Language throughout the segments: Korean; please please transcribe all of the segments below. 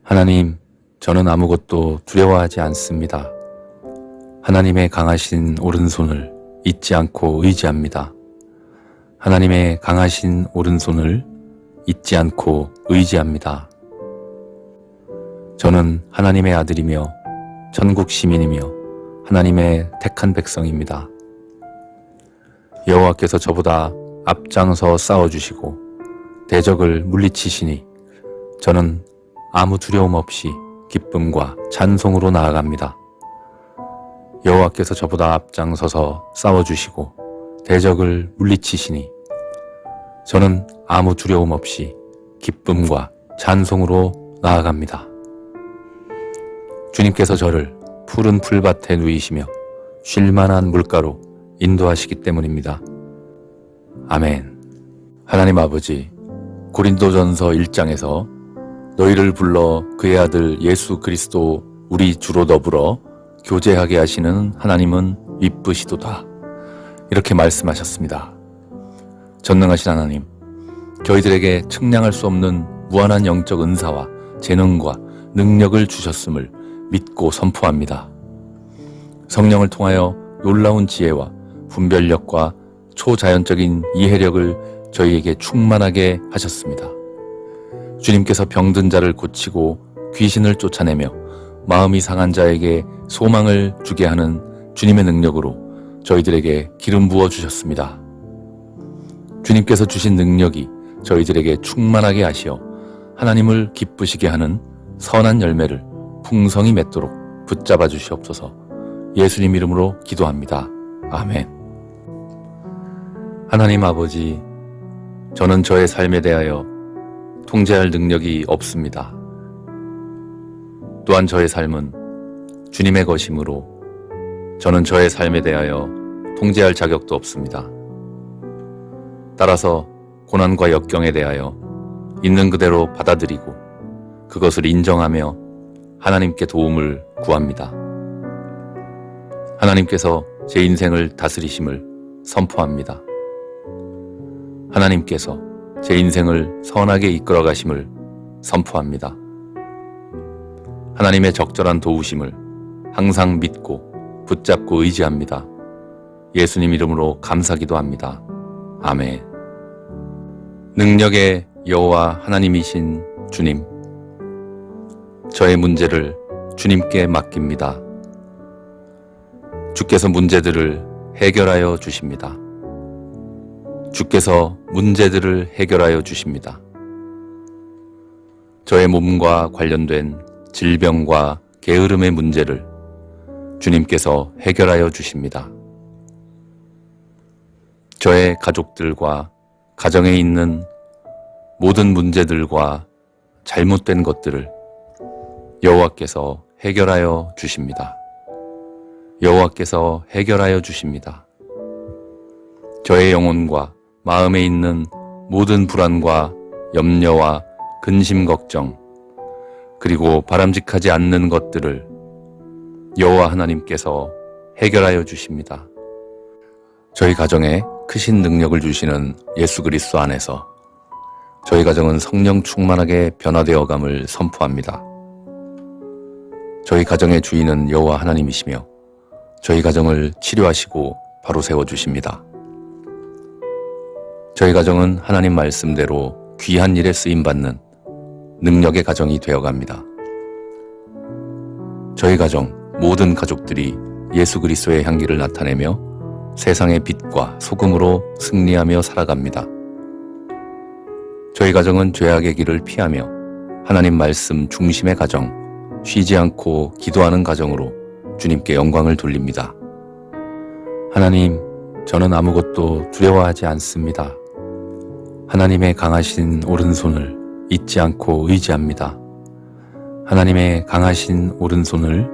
하나님, 저는 아무것도 두려워하지 않습니다. 하나님의 강하신 오른손을 잊지 않고 의지합니다. 하나님의 강하신 오른손을 잊지 않고 의지합니다. 저는 하나님의 아들이며 천국 시민이며 하나님의 택한 백성입니다. 여호와께서 저보다 앞장서 싸워주시고 대적을 물리치시니 저는 아무 두려움 없이 기쁨과 찬송으로 나아갑니다. 여호와께서 저보다 앞장서서 싸워주시고 대적을 물리치시니 저는 아무 두려움 없이 기쁨과 찬송으로 나아갑니다. 주님께서 저를 푸른 풀밭에 누이시며 쉴만한 물가로 인도하시기 때문입니다. 아멘. 하나님 아버지, 고린도전서 1장에서 너희를 불러 그의 아들 예수 그리스도 우리 주로 더불어 교제하게 하시는 하나님은 이쁘시도다. 이렇게 말씀하셨습니다. 전능하신 하나님, 저희들에게 측량할 수 없는 무한한 영적 은사와 재능과 능력을 주셨음을 믿고 선포합니다. 성령을 통하여 놀라운 지혜와 분별력과 초자연적인 이해력을 저희에게 충만하게 하셨습니다. 주님께서 병든 자를 고치고 귀신을 쫓아내며 마음이 상한 자에게 소망을 주게 하는 주님의 능력으로 저희들에게 기름 부어 주셨습니다. 주님께서 주신 능력이 저희들에게 충만하게 하시어 하나님을 기쁘시게 하는 선한 열매를 풍성히 맺도록 붙잡아 주시옵소서. 예수님 이름으로 기도합니다. 아멘. 하나님 아버지, 저는 저의 삶에 대하여 통제할 능력이 없습니다. 또한 저의 삶은 주님의 것이므로 저는 저의 삶에 대하여 통제할 자격도 없습니다. 따라서 고난과 역경에 대하여 있는 그대로 받아들이고 그것을 인정하며 하나님께 도움을 구합니다. 하나님께서 제 인생을 다스리심을 선포합니다. 하나님께서 제 인생을 선하게 이끌어 가심을 선포합니다. 하나님의 적절한 도우심을 항상 믿고 붙잡고 의지합니다. 예수님 이름으로 감사기도 합니다. 아멘. 능력의 여호와 하나님이신 주님, 저의 문제를 주님께 맡깁니다. 주께서 문제들을 해결하여 주십니다. 주께서 문제들을 해결하여 주십니다. 저의 몸과 관련된 질병과 게으름의 문제를 주님께서 해결하여 주십니다. 저의 가족들과 가정에 있는 모든 문제들과 잘못된 것들을 여호와께서 해결하여 주십니다. 여호와께서 해결하여 주십니다. 저의 영혼과 마음에 있는 모든 불안과 염려와 근심 걱정, 그리고 바람직하지 않는 것들을 여호와 하나님께서 해결하여 주십니다. 저희 가정에 크신 능력을 주시는 예수 그리스도 안에서 저희 가정은 성령 충만하게 변화되어감을 선포합니다. 저희 가정의 주인은 여호와 하나님이시며 저희 가정을 치료하시고 바로 세워주십니다. 저희 가정은 하나님 말씀대로 귀한 일에 쓰임받는 능력의 가정이 되어갑니다. 저희 가정 모든 가족들이 예수 그리스도의 향기를 나타내며 세상의 빛과 소금으로 승리하며 살아갑니다. 저희 가정은 죄악의 길을 피하며 하나님 말씀 중심의 가정, 쉬지 않고 기도하는 가정으로 주님께 영광을 돌립니다. 하나님, 저는 아무것도 두려워하지 않습니다. 하나님의 강하신 오른손을 잊지 않고 의지합니다. 하나님의 강하신 오른손을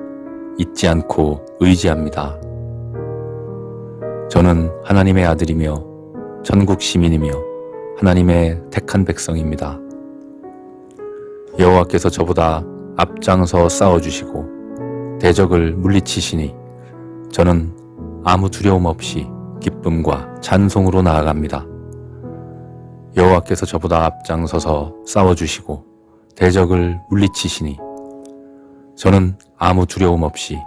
잊지 않고 의지합니다. 저는 하나님의 아들이며 천국 시민이며 하나님의 택한 백성입니다. 여호와께서 저보다 앞장서 싸워주시고 대적을 물리치시니 저는 아무 두려움 없이 기쁨과 찬송으로 나아갑니다. 여호와께서 저보다 앞장서서 싸워주시고 대적을 물리치시니 저는 아무 두려움 없이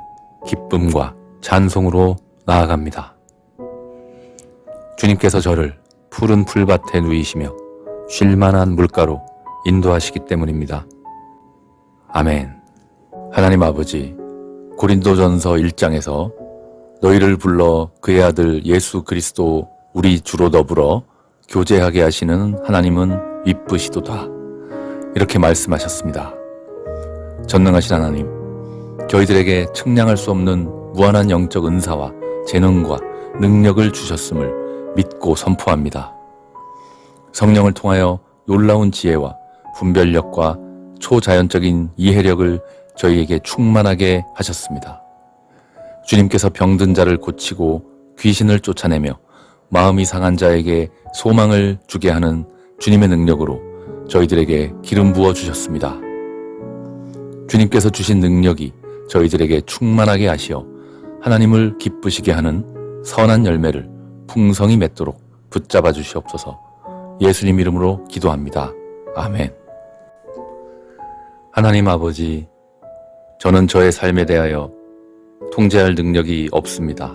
기쁨과 찬송으로 나아갑니다. 주님께서 저를 푸른 풀밭에 누이시며 쉴만한 물가로 인도하시기 때문입니다. 아멘. 하나님 아버지, 고린도전서 1장에서 너희를 불러 그의 아들 예수 그리스도 우리 주로 더불어 교제하게 하시는 하나님은 이쁘시도다. 이렇게 말씀하셨습니다. 전능하신 하나님, 저희들에게 측량할 수 없는 무한한 영적 은사와 재능과 능력을 주셨음을 믿고 선포합니다. 성령을 통하여 놀라운 지혜와 분별력과 초자연적인 이해력을 저희에게 충만하게 하셨습니다. 주님께서 병든 자를 고치고 귀신을 쫓아내며 마음이 상한 자에게 소망을 주게 하는 주님의 능력으로 저희들에게 기름 부어 주셨습니다. 주님께서 주신 능력이 저희들에게 충만하게 하시어 하나님을 기쁘시게 하는 선한 열매를 풍성히 맺도록 붙잡아 주시옵소서. 예수님 이름으로 기도합니다. 아멘. 하나님 아버지, 저는 저의 삶에 대하여 통제할 능력이 없습니다.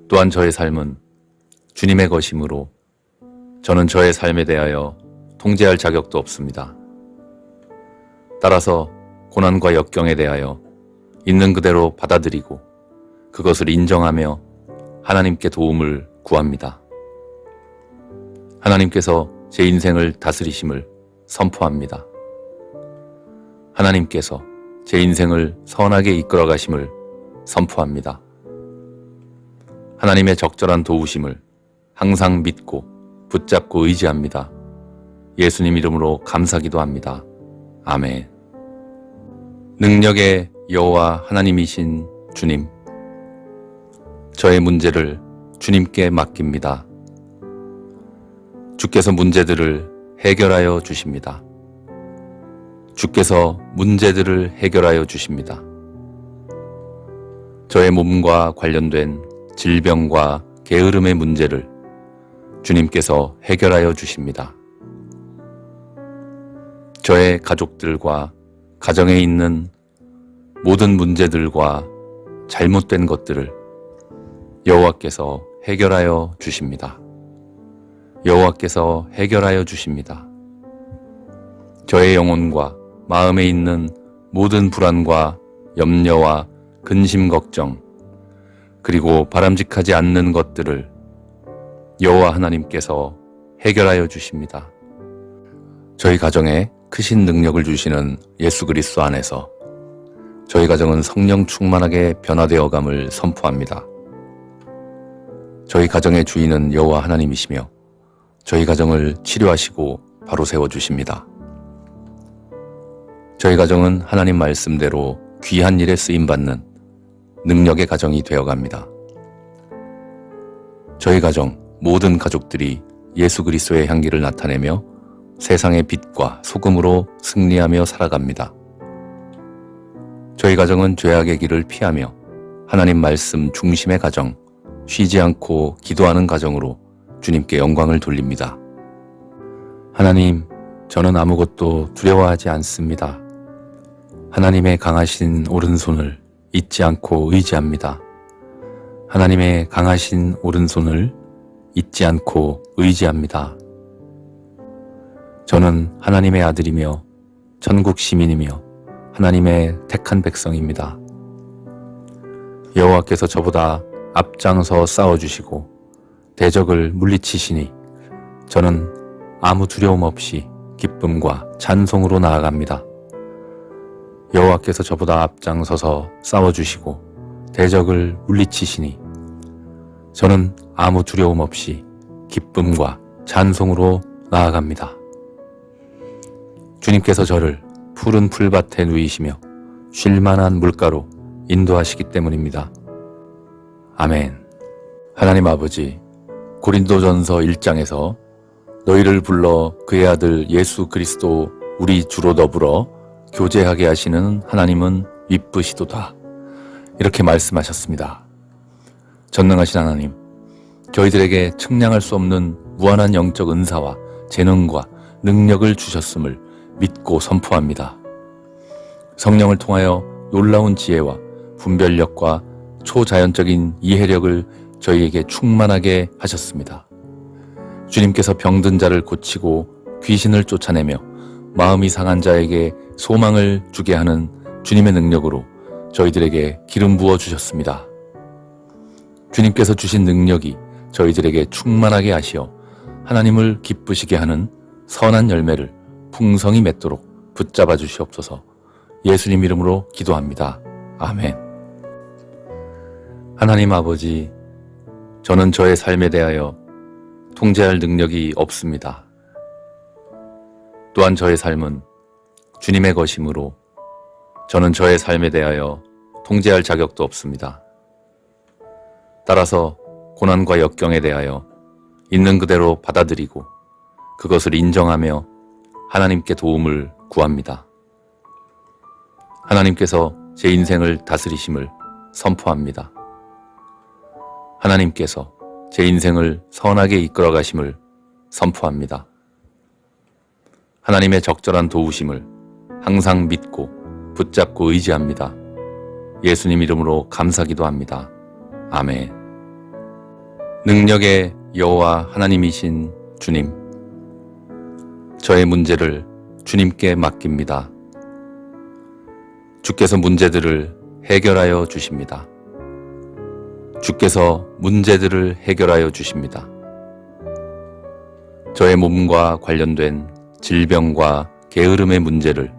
또한 저의 삶은 주님의 것이므로 저는 저의 삶에 대하여 통제할 자격도 없습니다. 따라서 고난과 역경에 대하여 있는 그대로 받아들이고 그것을 인정하며 하나님께 도움을 구합니다. 하나님께서 제 인생을 다스리심을 선포합니다. 하나님께서 제 인생을 선하게 이끌어 가심을 선포합니다. 하나님의 적절한 도우심을 항상 믿고 붙잡고 의지합니다. 예수님 이름으로 감사기도 합니다. 아멘. 능력의 여호와 하나님이신 주님, 저의 문제를 주님께 맡깁니다. 주께서 문제들을 해결하여 주십니다. 주께서 문제들을 해결하여 주십니다. 저의 몸과 관련된 질병과 게으름의 문제를 주님께서 해결하여 주십니다. 저의 가족들과 가정에 있는 모든 문제들과 잘못된 것들을 여호와께서 해결하여 주십니다. 여호와께서 해결하여 주십니다. 저의 영혼과 마음에 있는 모든 불안과 염려와 근심 걱정, 그리고 바람직하지 않는 것들을 여호와 하나님께서 해결하여 주십니다. 저희 가정에 크신 능력을 주시는 예수 그리스도 안에서 저희 가정은 성령 충만하게 변화되어감을 선포합니다. 저희 가정의 주인은 여호와 하나님이시며 저희 가정을 치료하시고 바로 세워주십니다. 저희 가정은 하나님 말씀대로 귀한 일에 쓰임받는 능력의 가정이 되어갑니다. 저희 가정 모든 가족들이 예수 그리스도의 향기를 나타내며 세상의 빛과 소금으로 승리하며 살아갑니다. 저희 가정은 죄악의 길을 피하며 하나님 말씀 중심의 가정, 쉬지 않고 기도하는 가정으로 주님께 영광을 돌립니다. 하나님, 저는 아무것도 두려워하지 않습니다. 하나님의 강하신 오른손을 잊지 않고 의지합니다. 하나님의 강하신 오른손을 잊지 않고 의지합니다. 저는 하나님의 아들이며 천국 시민이며 하나님의 택한 백성입니다. 여호와께서 저보다 앞장서 싸워주시고 대적을 물리치시니 저는 아무 두려움 없이 기쁨과 찬송으로 나아갑니다. 여호와께서 저보다 앞장서서 싸워주시고 대적을 물리치시니 저는 아무 두려움 없이 기쁨과 찬송으로 나아갑니다. 주님께서 저를 푸른 풀밭에 누이시며 쉴만한 물가로 인도하시기 때문입니다. 아멘. 하나님 아버지, 고린도전서 1장에서 너희를 불러 그의 아들 예수 그리스도 우리 주로 더불어 교제하게 하시는 하나님은 이쁘시도다. 이렇게 말씀하셨습니다. 전능하신 하나님, 저희들에게 측량할 수 없는 무한한 영적 은사와 재능과 능력을 주셨음을 믿고 선포합니다. 성령을 통하여 놀라운 지혜와 분별력과 초자연적인 이해력을 저희에게 충만하게 하셨습니다. 주님께서 병든 자를 고치고 귀신을 쫓아내며 마음이 상한 자에게 소망을 주게 하는 주님의 능력으로 저희들에게 기름 부어 주셨습니다. 주님께서 주신 능력이 저희들에게 충만하게 하시어 하나님을 기쁘시게 하는 선한 열매를 풍성히 맺도록 붙잡아 주시옵소서. 예수님 이름으로 기도합니다. 아멘. 하나님 아버지, 저는 저의 삶에 대하여 통제할 능력이 없습니다. 또한 저의 삶은 주님의 것이므로 저는 저의 삶에 대하여 통제할 자격도 없습니다. 따라서 고난과 역경에 대하여 있는 그대로 받아들이고 그것을 인정하며 하나님께 도움을 구합니다. 하나님께서 제 인생을 다스리심을 선포합니다. 하나님께서 제 인생을 선하게 이끌어 가심을 선포합니다. 하나님의 적절한 도우심을 항상 믿고 붙잡고 의지합니다. 예수님 이름으로 감사기도 합니다. 아멘. 능력의 여호와 하나님이신 주님, 저의 문제를 주님께 맡깁니다. 주께서 문제들을 해결하여 주십니다. 주께서 문제들을 해결하여 주십니다. 저의 몸과 관련된 질병과 게으름의 문제를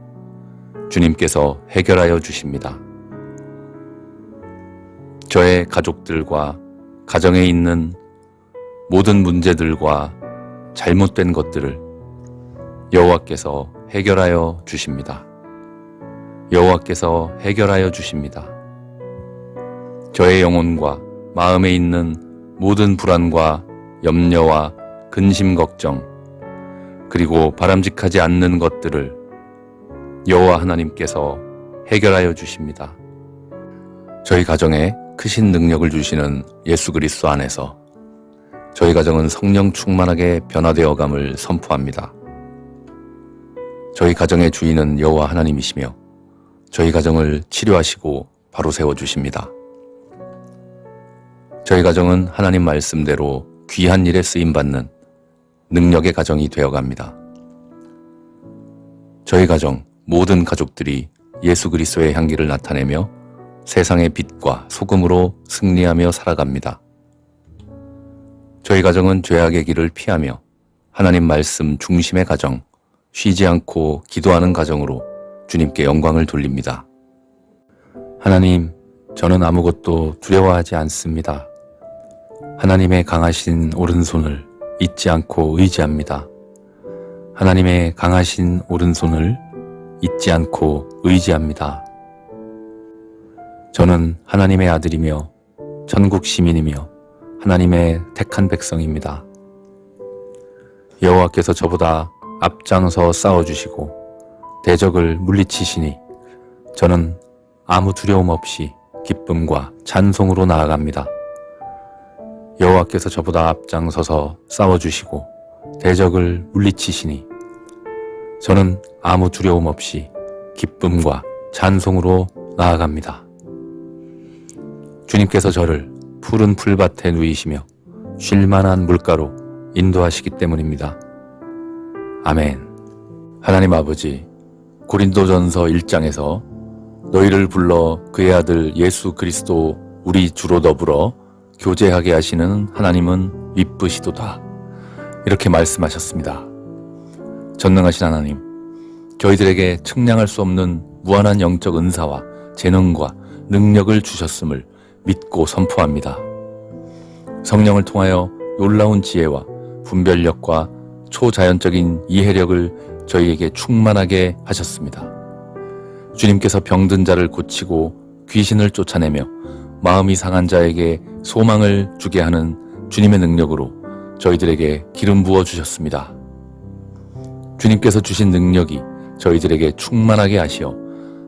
주님께서 해결하여 주십니다. 저의 가족들과 가정에 있는 모든 문제들과 잘못된 것들을 여호와께서 해결하여 주십니다. 여호와께서 해결하여 주십니다. 저의 영혼과 마음에 있는 모든 불안과 염려와 근심 걱정, 그리고 바람직하지 않는 것들을 여호와 하나님께서 해결하여 주십니다. 저희 가정에 크신 능력을 주시는 예수 그리스도 안에서 저희 가정은 성령 충만하게 변화되어감을 선포합니다. 저희 가정의 주인은 여호와 하나님이시며 저희 가정을 치료하시고 바로 세워주십니다. 저희 가정은 하나님 말씀대로 귀한 일에 쓰임받는 능력의 가정이 되어갑니다. 저희 가정 모든 가족들이 예수 그리스도의 향기를 나타내며 세상의 빛과 소금으로 승리하며 살아갑니다. 저희 가정은 죄악의 길을 피하며 하나님 말씀 중심의 가정, 쉬지 않고 기도하는 가정으로 주님께 영광을 돌립니다. 하나님, 저는 아무것도 두려워하지 않습니다. 하나님의 강하신 오른손을 잊지 않고 의지합니다. 하나님의 강하신 오른손을 잊지 않고 의지합니다. 저는 하나님의 아들이며 천국 시민이며 하나님의 택한 백성입니다. 여호와께서 저보다 앞장서 싸워주시고 대적을 물리치시니 저는 아무 두려움 없이 기쁨과 찬송으로 나아갑니다. 여호와께서 저보다 앞장서서 싸워주시고 대적을 물리치시니 저는 아무 두려움 없이 기쁨과 찬송으로 나아갑니다. 주님께서 저를 푸른 풀밭에 누이시며 쉴만한 물가로 인도하시기 때문입니다. 아멘. 하나님 아버지, 고린도전서 1장에서 너희를 불러 그의 아들 예수 그리스도 우리 주로 더불어 교제하게 하시는 하나님은 미쁘시도다, 이렇게 말씀하셨습니다. 전능하신 하나님, 저희들에게 측량할 수 없는 무한한 영적 은사와 재능과 능력을 주셨음을 믿고 선포합니다. 성령을 통하여 놀라운 지혜와 분별력과 초자연적인 이해력을 저희에게 충만하게 하셨습니다. 주님께서 병든 자를 고치고 귀신을 쫓아내며 마음이 상한 자에게 소망을 주게 하는 주님의 능력으로 저희들에게 기름 부어 주셨습니다. 주님께서 주신 능력이 저희들에게 충만하게 하시어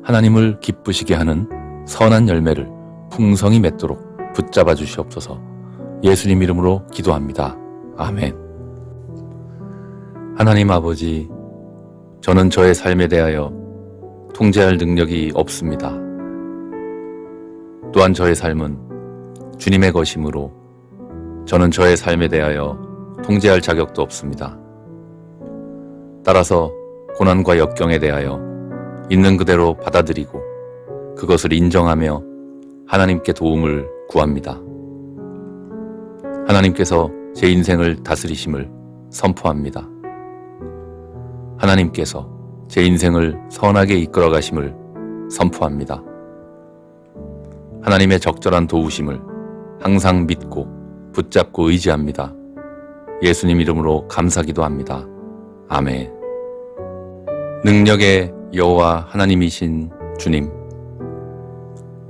하나님을 기쁘시게 하는 선한 열매를 풍성히 맺도록 붙잡아 주시옵소서. 예수님 이름으로 기도합니다. 아멘. 하나님 아버지, 저는 저의 삶에 대하여 통제할 능력이 없습니다. 또한 저의 삶은 주님의 것이므로 저는 저의 삶에 대하여 통제할 자격도 없습니다. 따라서 고난과 역경에 대하여 있는 그대로 받아들이고 그것을 인정하며 하나님께 도움을 구합니다. 하나님께서 제 인생을 다스리심을 선포합니다. 하나님께서 제 인생을 선하게 이끌어 가심을 선포합니다. 하나님의 적절한 도우심을 항상 믿고 붙잡고 의지합니다. 예수님 이름으로 감사기도 합니다. 아멘. 능력의 여호와 하나님이신 주님,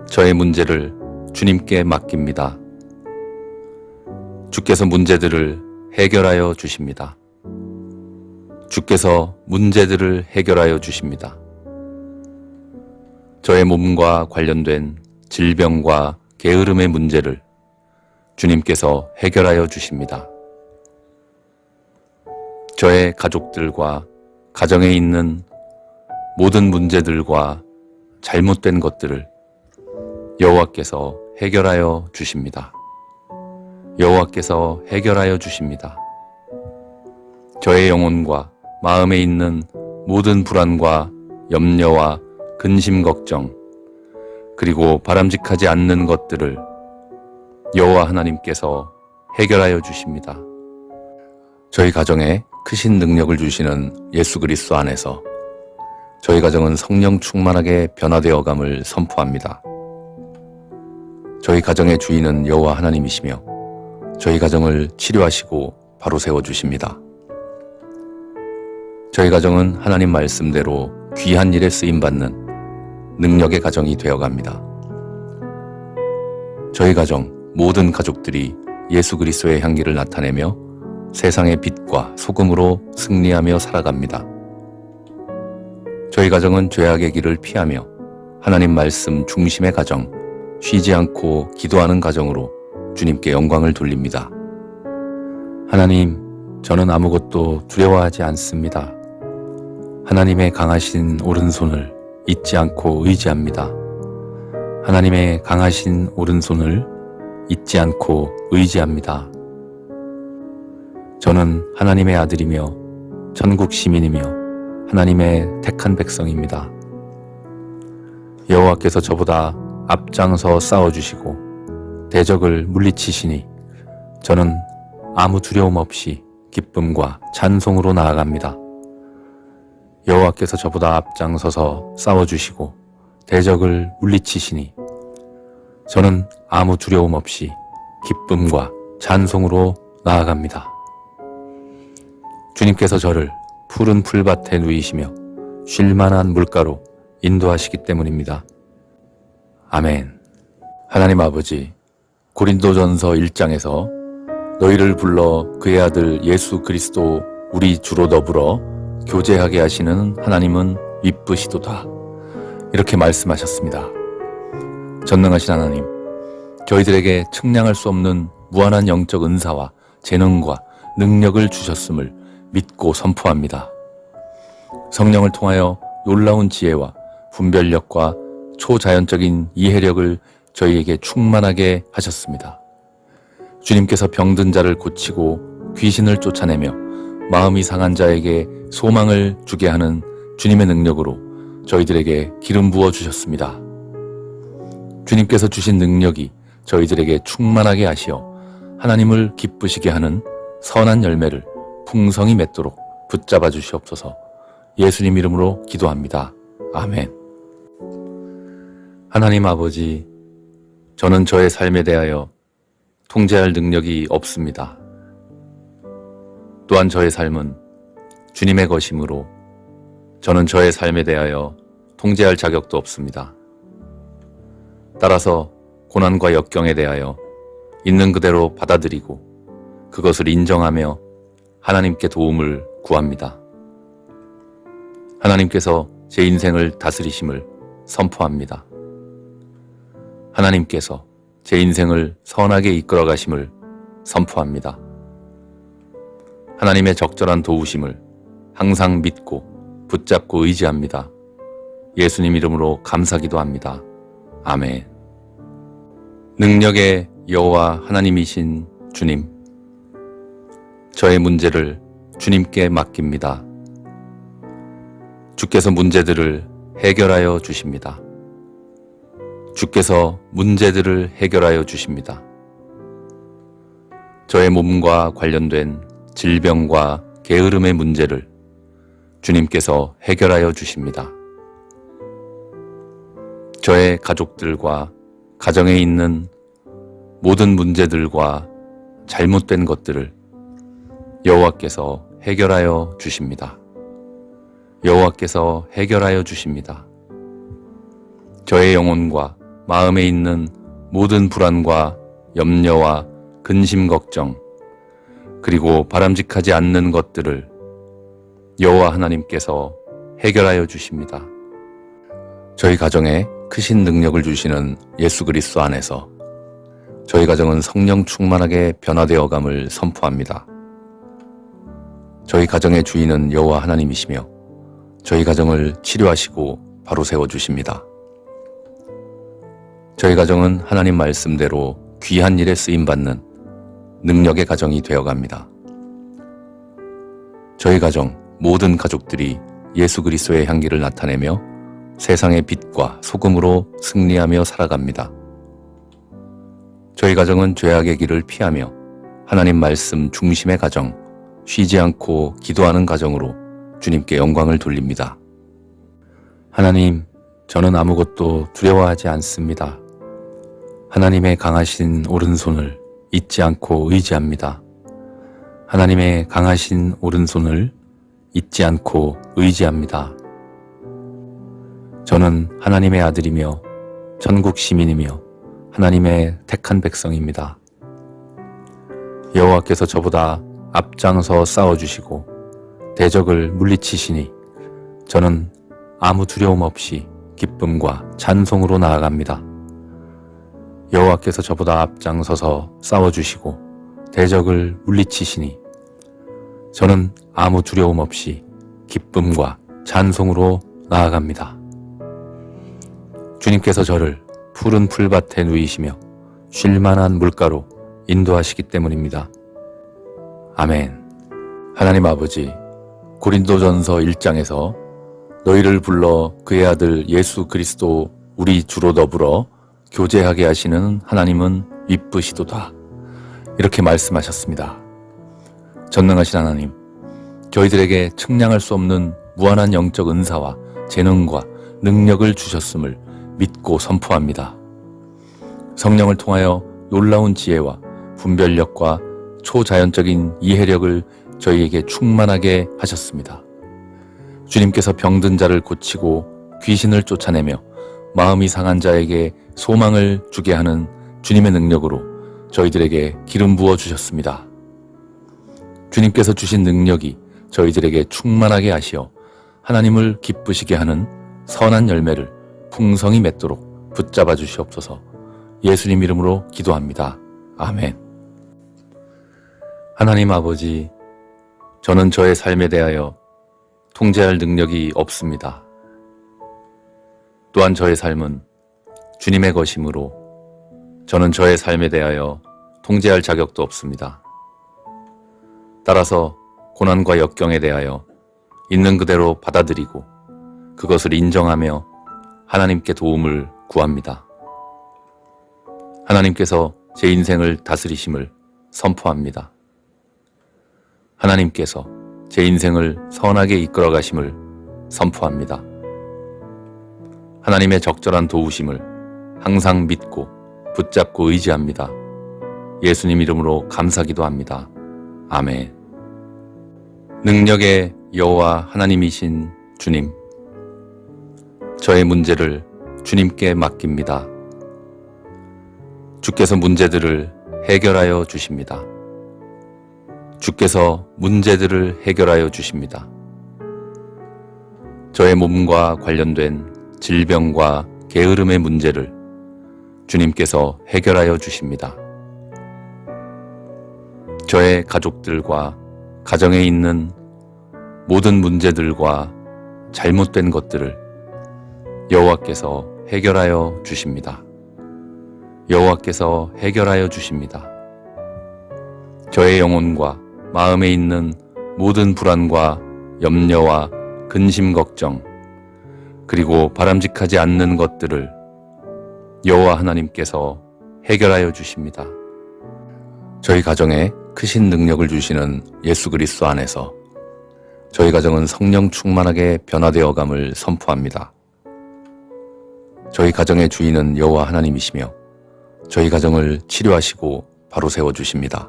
저의 문제를 주님께 맡깁니다. 주께서 문제들을 해결하여 주십니다. 주께서 문제들을 해결하여 주십니다. 저의 몸과 관련된 질병과 게으름의 문제를 주님께서 해결하여 주십니다. 저의 가족들과 가정에 있는 모든 문제들과 잘못된 것들을 여호와께서 해결하여 주십니다. 여호와께서 해결하여 주십니다. 저의 영혼과 마음에 있는 모든 불안과 염려와 근심 걱정, 그리고 바람직하지 않는 것들을 여호와 하나님께서 해결하여 주십니다. 저희 가정에 크신 능력을 주시는 예수 그리스도 안에서 저희 가정은 성령 충만하게 변화되어감을 선포합니다. 저희 가정의 주인은 여호와 하나님이시며 저희 가정을 치료하시고 바로 세워주십니다. 저희 가정은 하나님 말씀대로 귀한 일에 쓰임받는 능력의 가정이 되어갑니다. 저희 가정 모든 가족들이 예수 그리스도의 향기를 나타내며 세상의 빛과 소금으로 승리하며 살아갑니다. 저희 가정은 죄악의 길을 피하며 하나님 말씀 중심의 가정, 쉬지 않고 기도하는 가정으로 주님께 영광을 돌립니다. 하나님, 저는 아무것도 두려워하지 않습니다. 하나님의 강하신 오른손을 잊지 않고 의지합니다. 하나님의 강하신 오른손을 잊지 않고 의지합니다. 저는 하나님의 아들이며 천국 시민이며 하나님의 택한 백성입니다. 여호와께서 저보다 앞장서 싸워주시고 대적을 물리치시니 저는 아무 두려움 없이 기쁨과 찬송으로 나아갑니다. 여호와께서 저보다 앞장서서 싸워주시고 대적을 물리치시니 저는 아무 두려움 없이 기쁨과 찬송으로 나아갑니다. 주님께서 저를 푸른 풀밭에 누이시며 쉴만한 물가로 인도하시기 때문입니다. 아멘. 하나님 아버지, 고린도전서 1장에서 너희를 불러 그의 아들 예수 그리스도 우리 주로 더불어 교제하게 하시는 하나님은 이쁘시도다. 이렇게 말씀하셨습니다. 전능하신 하나님, 저희들에게 측량할 수 없는 무한한 영적 은사와 재능과 능력을 주셨음을 믿고 선포합니다. 성령을 통하여 놀라운 지혜와 분별력과 초자연적인 이해력을 저희에게 충만하게 하셨습니다. 주님께서 병든 자를 고치고 귀신을 쫓아내며 마음이 상한 자에게 소망을 주게 하는 주님의 능력으로 저희들에게 기름 부어 주셨습니다. 주님께서 주신 능력이 저희들에게 충만하게 하시어 하나님을 기쁘시게 하는 선한 열매를 풍성히 맺도록 붙잡아 주시옵소서. 예수님 이름으로 기도합니다. 아멘. 하나님 아버지, 저는 저의 삶에 대하여 통제할 능력이 없습니다. 또한 저의 삶은 주님의 것이므로 저는 저의 삶에 대하여 통제할 자격도 없습니다. 따라서 고난과 역경에 대하여 있는 그대로 받아들이고 그것을 인정하며 하나님께 도움을 구합니다. 하나님께서 제 인생을 다스리심을 선포합니다. 하나님께서 제 인생을 선하게 이끌어 가심을 선포합니다. 하나님의 적절한 도우심을 항상 믿고 붙잡고 의지합니다. 예수님 이름으로 감사기도합니다. 아멘. 능력의 여호와 하나님이신 주님, 저의 문제를 주님께 맡깁니다. 주께서 문제들을 해결하여 주십니다. 주께서 문제들을 해결하여 주십니다. 저의 몸과 관련된 질병과 게으름의 문제를 주님께서 해결하여 주십니다. 저의 가족들과 가정에 있는 모든 문제들과 잘못된 것들을 여호와께서 해결하여 주십니다. 여호와께서 해결하여 주십니다. 저의 영혼과 마음에 있는 모든 불안과 염려와 근심 걱정, 그리고 바람직하지 않는 것들을 여호와 하나님께서 해결하여 주십니다. 저희 가정에 크신 능력을 주시는 예수 그리스도 안에서 저희 가정은 성령 충만하게 변화되어감을 선포합니다. 저희 가정의 주인은 여호와 하나님이시며 저희 가정을 치료하시고 바로 세워주십니다. 저희 가정은 하나님 말씀대로 귀한 일에 쓰임받는 능력의 가정이 되어갑니다. 저희 가정 모든 가족들이 예수 그리스도의 향기를 나타내며 세상의 빛과 소금으로 승리하며 살아갑니다. 저희 가정은 죄악의 길을 피하며 하나님 말씀 중심의 가정, 쉬지 않고 기도하는 가정으로 주님께 영광을 돌립니다. 하나님, 저는 아무것도 두려워하지 않습니다. 하나님의 강하신 오른손을 잊지 않고 의지합니다. 하나님의 강하신 오른손을 잊지 않고 의지합니다. 저는 하나님의 아들이며 천국 시민이며 하나님의 택한 백성입니다. 여호와께서 저보다 앞장서 싸워주시고 대적을 물리치시니 저는 아무 두려움 없이 기쁨과 찬송으로 나아갑니다. 여호와께서 저보다 앞장서서 싸워주시고 대적을 물리치시니 저는 아무 두려움 없이 기쁨과 찬송으로 나아갑니다. 주님께서 저를 푸른 풀밭에 누이시며 쉴만한 물가로 인도하시기 때문입니다. 아멘. 하나님 아버지, 고린도전서 1장에서 너희를 불러 그의 아들 예수 그리스도 우리 주로 더불어 교제하게 하시는 하나님은 이쁘시도다, 이렇게 말씀하셨습니다. 전능하신 하나님, 저희들에게 측량할 수 없는 무한한 영적 은사와 재능과 능력을 주셨음을 믿고 선포합니다. 성령을 통하여 놀라운 지혜와 분별력과 초자연적인 이해력을 저희에게 충만하게 하셨습니다. 주님께서 병든 자를 고치고 귀신을 쫓아내며 마음이 상한 자에게 소망을 주게 하는 주님의 능력으로 저희들에게 기름 부어 주셨습니다. 주님께서 주신 능력이 저희들에게 충만하게 하시어 하나님을 기쁘시게 하는 선한 열매를 풍성히 맺도록 붙잡아 주시옵소서. 예수님 이름으로 기도합니다. 아멘. 하나님 아버지, 저는 저의 삶에 대하여 통제할 능력이 없습니다. 또한 저의 삶은 주님의 것이므로 저는 저의 삶에 대하여 통제할 자격도 없습니다. 따라서 고난과 역경에 대하여 있는 그대로 받아들이고 그것을 인정하며 하나님께 도움을 구합니다. 하나님께서 제 인생을 다스리심을 선포합니다. 하나님께서 제 인생을 선하게 이끌어 가심을 선포합니다. 하나님의 적절한 도우심을 항상 믿고 붙잡고 의지합니다. 예수님 이름으로 감사기도합니다. 아멘. 능력의 여호와 하나님이신 주님, 저의 문제를 주님께 맡깁니다. 주께서 문제들을 해결하여 주십니다. 주께서 문제들을 해결하여 주십니다. 저의 몸과 관련된 질병과 게으름의 문제를 주님께서 해결하여 주십니다. 저의 가족들과 가정에 있는 모든 문제들과 잘못된 것들을 여호와께서 해결하여 주십니다. 여호와께서 해결하여 주십니다. 저의 영혼과 마음에 있는 모든 불안과 염려와 근심 걱정, 그리고 바람직하지 않는 것들을 여호와 하나님께서 해결하여 주십니다. 저희 가정에 크신 능력을 주시는 예수 그리스도 안에서 저희 가정은 성령 충만하게 변화되어감을 선포합니다. 저희 가정의 주인은 여호와 하나님이시며 저희 가정을 치료하시고 바로 세워주십니다.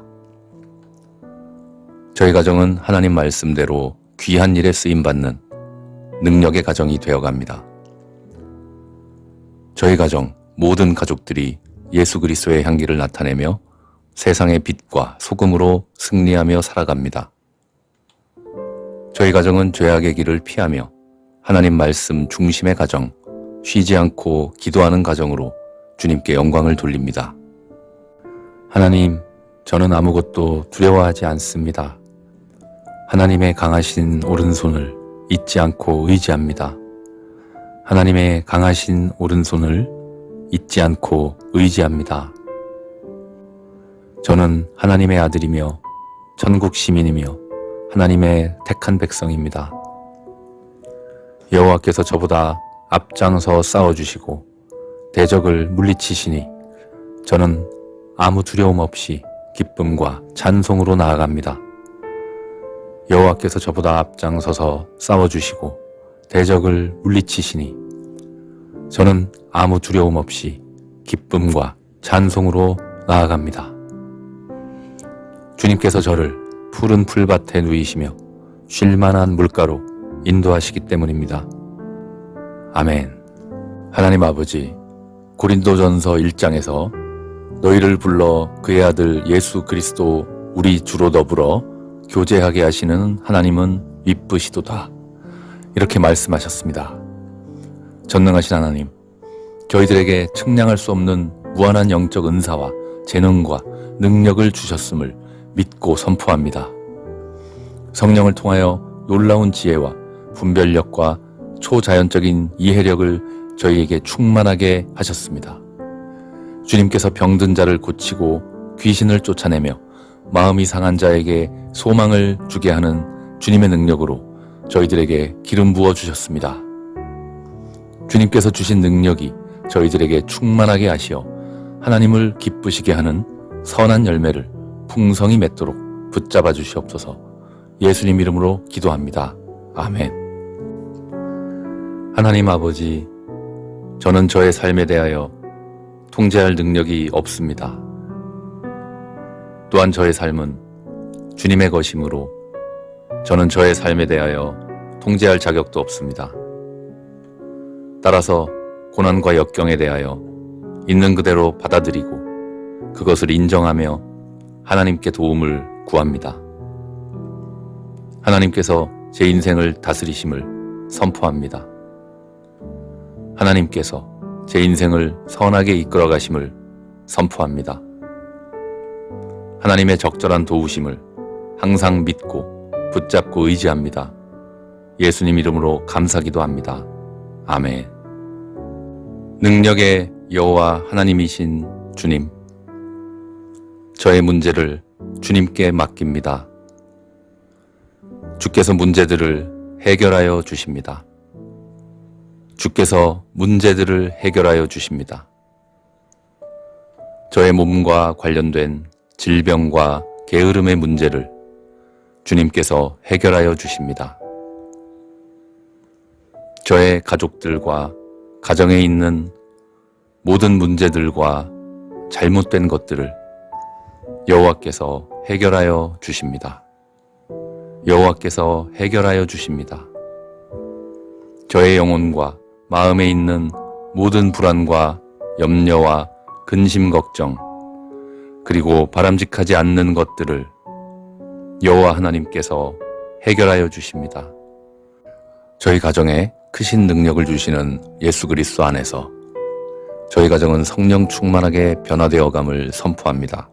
저희 가정은 하나님 말씀대로 귀한 일에 쓰임받는 능력의 가정이 되어갑니다. 저희 가정 모든 가족들이 예수 그리스도의 향기를 나타내며 세상의 빛과 소금으로 승리하며 살아갑니다. 저희 가정은 죄악의 길을 피하며 하나님 말씀 중심의 가정, 쉬지 않고 기도하는 가정으로 주님께 영광을 돌립니다. 하나님, 저는 아무것도 두려워하지 않습니다. 하나님의 강하신 오른손을 잊지 않고 의지합니다. 하나님의 강하신 오른손을 잊지 않고 의지합니다. 저는 하나님의 아들이며 천국 시민이며 하나님의 택한 백성입니다. 여호와께서 저보다 앞장서 싸워주시고 대적을 물리치시니 저는 아무 두려움 없이 기쁨과 찬송으로 나아갑니다. 여호와께서 저보다 앞장서서 싸워주시고 대적을 물리치시니 저는 아무 두려움 없이 기쁨과 찬송으로 나아갑니다. 주님께서 저를 푸른 풀밭에 누이시며 쉴만한 물가로 인도하시기 때문입니다. 아멘. 하나님 아버지, 고린도전서 1장에서 너희를 불러 그의 아들 예수 그리스도 우리 주로 더불어 교제하게 하시는 하나님은 이쁘시도다. 이렇게 말씀하셨습니다. 전능하신 하나님, 저희들에게 측량할 수 없는 무한한 영적 은사와 재능과 능력을 주셨음을 믿고 선포합니다. 성령을 통하여 놀라운 지혜와 분별력과 초자연적인 이해력을 저희에게 충만하게 하셨습니다. 주님께서 병든 자를 고치고 귀신을 쫓아내며 마음이 상한 자에게 소망을 주게 하는 주님의 능력으로 저희들에게 기름 부어 주셨습니다. 주님께서 주신 능력이 저희들에게 충만하게 하시어 하나님을 기쁘시게 하는 선한 열매를 풍성히 맺도록 붙잡아 주시옵소서. 예수님 이름으로 기도합니다. 아멘. 하나님 아버지, 저는 저의 삶에 대하여 통제할 능력이 없습니다. 또한 저의 삶은 주님의 것이므로 저는 저의 삶에 대하여 통제할 자격도 없습니다. 따라서 고난과 역경에 대하여 있는 그대로 받아들이고 그것을 인정하며 하나님께 도움을 구합니다. 하나님께서 제 인생을 다스리심을 선포합니다. 하나님께서 제 인생을 선하게 이끌어 가심을 선포합니다. 하나님의 적절한 도우심을 항상 믿고 붙잡고 의지합니다. 예수님 이름으로 감사기도 합니다. 아멘. 능력의 여호와 하나님이신 주님, 저의 문제를 주님께 맡깁니다. 주께서 문제들을 해결하여 주십니다. 주께서 문제들을 해결하여 주십니다. 저의 몸과 관련된 질병과 게으름의 문제를 주님께서 해결하여 주십니다. 저의 가족들과 가정에 있는 모든 문제들과 잘못된 것들을 여호와께서 해결하여 주십니다. 여호와께서 해결하여 주십니다. 저의 영혼과 마음에 있는 모든 불안과 염려와 근심 걱정, 그리고 바람직하지 않는 것들을 여호와 하나님께서 해결하여 주십니다. 저희 가정에 크신 능력을 주시는 예수 그리스도 안에서 저희 가정은 성령 충만하게 변화되어감을 선포합니다.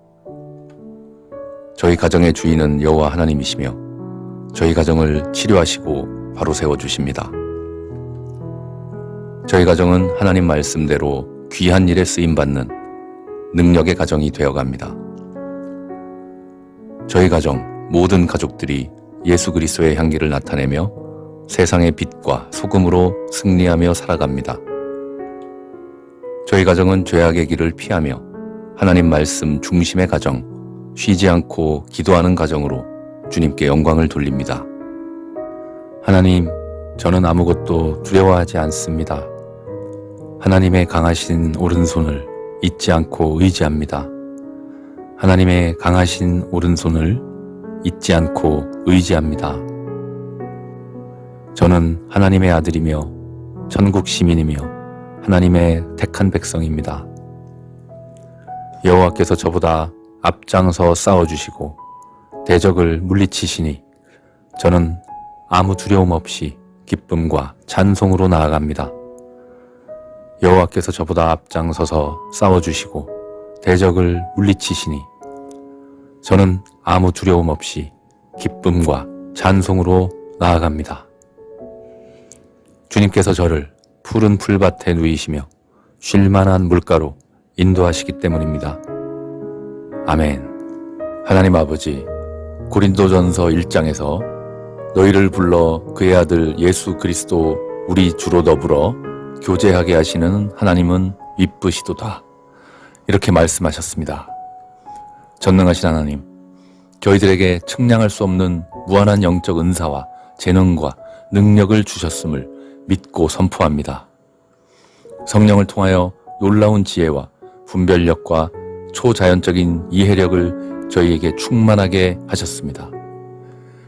저희 가정의 주인은 여호와 하나님이시며 저희 가정을 치료하시고 바로 세워주십니다. 저희 가정은 하나님 말씀대로 귀한 일에 쓰임받는 능력의 가정이 되어갑니다. 저희 가정 모든 가족들이 예수 그리스도의 향기를 나타내며 세상의 빛과 소금으로 승리하며 살아갑니다. 저희 가정은 죄악의 길을 피하며 하나님 말씀 중심의 가정, 쉬지 않고 기도하는 가정으로 주님께 영광을 돌립니다. 하나님, 저는 아무것도 두려워하지 않습니다. 하나님의 강하신 오른손을 잊지 않고 의지합니다. 하나님의 강하신 오른손을 잊지 않고 의지합니다. 저는 하나님의 아들이며 천국 시민이며 하나님의 택한 백성입니다. 여호와께서 저보다 앞장서 싸워주시고 대적을 물리치시니 저는 아무 두려움 없이 기쁨과 찬송으로 나아갑니다. 여호와께서 저보다 앞장서서 싸워주시고 대적을 물리치시니 저는 아무 두려움 없이 기쁨과 찬송으로 나아갑니다. 주님께서 저를 푸른 풀밭에 누이시며 쉴만한 물가로 인도하시기 때문입니다. 아멘. 하나님 아버지, 고린도전서 1장에서 너희를 불러 그의 아들 예수 그리스도 우리 주로 더불어 교제하게 하시는 하나님은 이쁘시도다. 이렇게 말씀하셨습니다. 전능하신 하나님, 저희들에게 측량할 수 없는 무한한 영적 은사와 재능과 능력을 주셨음을 믿고 선포합니다. 성령을 통하여 놀라운 지혜와 분별력과 초자연적인 이해력을 저희에게 충만하게 하셨습니다.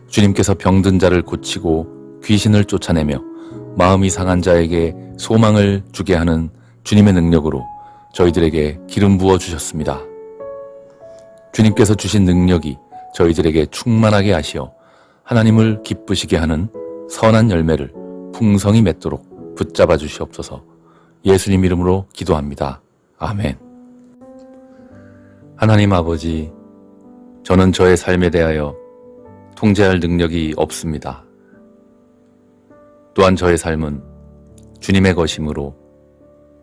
주님께서 병든 자를 고치고 귀신을 쫓아내며 마음이 상한 자에게 소망을 주게 하는 주님의 능력으로 저희들에게 기름 부어 주셨습니다. 주님께서 주신 능력이 저희들에게 충만하게 하시어 하나님을 기쁘시게 하는 선한 열매를 풍성히 맺도록 붙잡아 주시옵소서. 예수님 이름으로 기도합니다. 아멘. 하나님 아버지, 저는 저의 삶에 대하여 통제할 능력이 없습니다. 또한 저의 삶은 주님의 것이므로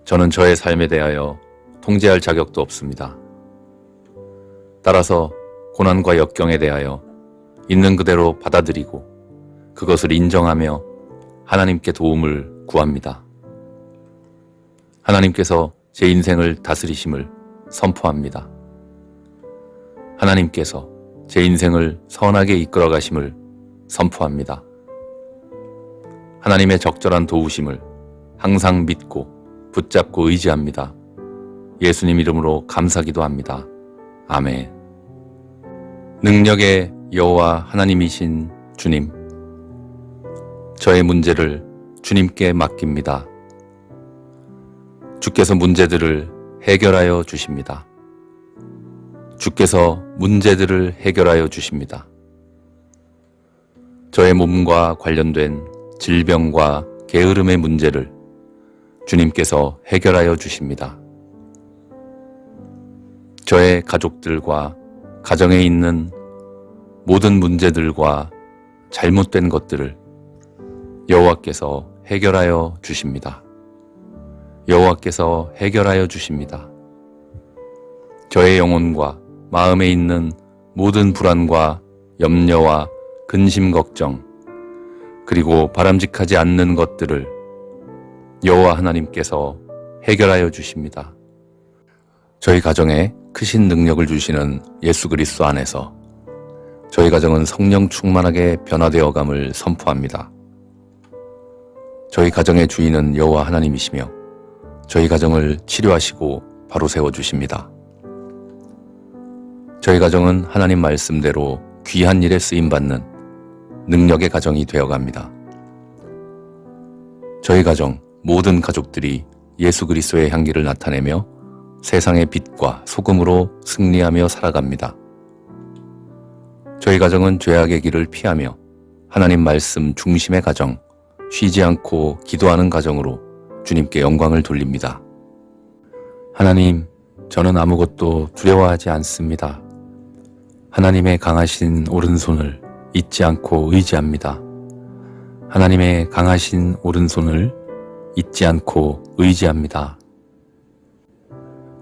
저는 저의 삶에 대하여 통제할 자격도 없습니다. 따라서 고난과 역경에 대하여 있는 그대로 받아들이고 그것을 인정하며 하나님께 도움을 구합니다. 하나님께서 제 인생을 다스리심을 선포합니다. 하나님께서 제 인생을 선하게 이끌어 가심을 선포합니다. 하나님의 적절한 도우심을 항상 믿고 붙잡고 의지합니다. 예수님 이름으로 감사기도 합니다. 아멘. 능력의 여호와 하나님이신 주님, 저의 문제를 주님께 맡깁니다. 주께서 문제들을 해결하여 주십니다. 주께서 문제들을 해결하여 주십니다. 저의 몸과 관련된 질병과 게으름의 문제를 주님께서 해결하여 주십니다. 저의 가족들과 가정에 있는 모든 문제들과 잘못된 것들을 여호와께서 해결하여 주십니다. 여호와께서 해결하여 주십니다. 저의 영혼과 마음에 있는 모든 불안과 염려와 근심 걱정, 그리고 바람직하지 않는 것들을 여호와 하나님께서 해결하여 주십니다. 저희 가정에 크신 능력을 주시는 예수 그리스도 안에서 저희 가정은 성령 충만하게 변화되어감을 선포합니다. 저희 가정의 주인은 여호와 하나님이시며 저희 가정을 치료하시고 바로 세워주십니다. 저희 가정은 하나님 말씀대로 귀한 일에 쓰임받는 능력의 가정이 되어갑니다. 저희 가정 모든 가족들이 예수 그리스도의 향기를 나타내며 세상의 빛과 소금으로 승리하며 살아갑니다. 저희 가정은 죄악의 길을 피하며 하나님 말씀 중심의 가정, 쉬지 않고 기도하는 가정으로 주님께 영광을 돌립니다. 하나님, 저는 아무것도 두려워하지 않습니다. 하나님의 강하신 오른손을 잊지 않고 의지합니다. 하나님의 강하신 오른손을 잊지 않고 의지합니다.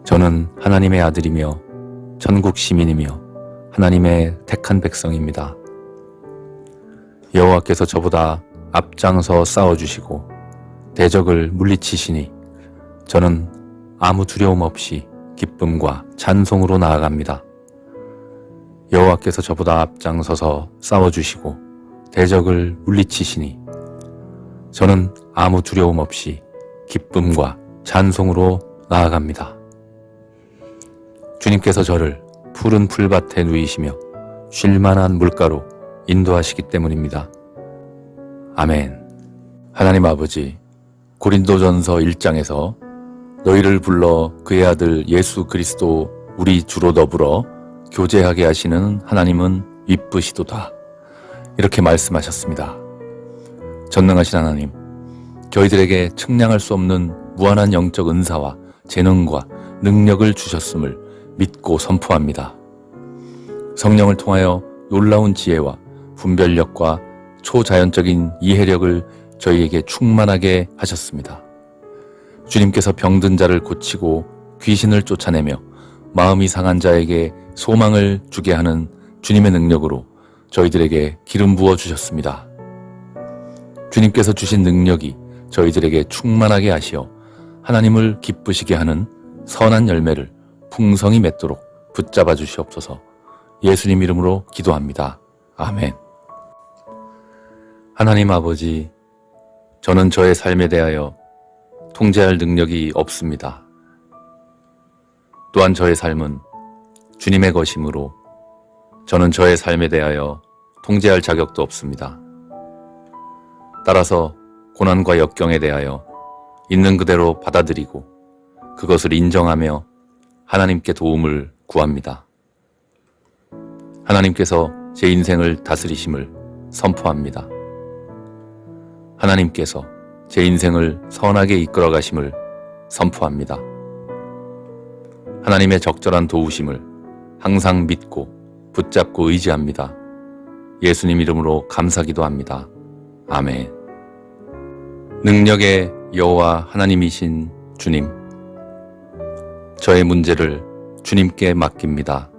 저는 하나님의 아들이며 천국 시민이며 하나님의 택한 백성입니다. 여호와께서 저보다 앞장서 싸워주시고 대적을 물리치시니 저는 아무 두려움 없이 기쁨과 찬송으로 나아갑니다. 여호와께서 저보다 앞장서서 싸워주시고 대적을 물리치시니 저는 아무 두려움 없이 기쁨과 찬송으로 나아갑니다. 주님께서 저를 푸른 풀밭에 누이시며 쉴만한 물가로 인도하시기 때문입니다. 아멘. 하나님 아버지, 고린도전서 1장에서 너희를 불러 그의 아들 예수 그리스도 우리 주로 더불어 교제하게 하시는 하나님은 이쁘시도다. 이렇게 말씀하셨습니다. 전능하신 하나님, 저희들에게 측량할 수 없는 무한한 영적 은사와 재능과 능력을 주셨음을 믿고 선포합니다. 성령을 통하여 놀라운 지혜와 분별력과 초자연적인 이해력을 저희에게 충만하게 하셨습니다. 주님께서 병든 자를 고치고 귀신을 쫓아내며 마음이 상한 자에게 소망을 주게 하는 주님의 능력으로 저희들에게 기름 부어 주셨습니다. 주님께서 주신 능력이 저희들에게 충만하게 하시어 하나님을 기쁘시게 하는 선한 열매를 풍성히 맺도록 붙잡아 주시옵소서. 예수님 이름으로 기도합니다. 아멘. 하나님 아버지, 저는 저의 삶에 대하여 통제할 능력이 없습니다. 또한 저의 삶은 주님의 것이므로 저는 저의 삶에 대하여 통제할 자격도 없습니다. 따라서 고난과 역경에 대하여 있는 그대로 받아들이고 그것을 인정하며 하나님께 도움을 구합니다. 하나님께서 제 인생을 다스리심을 선포합니다. 하나님께서 제 인생을 선하게 이끌어 가심을 선포합니다. 하나님의 적절한 도우심을 항상 믿고 붙잡고 의지합니다. 예수님 이름으로 감사기도합니다. 아멘. 능력의 여호와 하나님이신 주님, 저의 문제를 주님께 맡깁니다.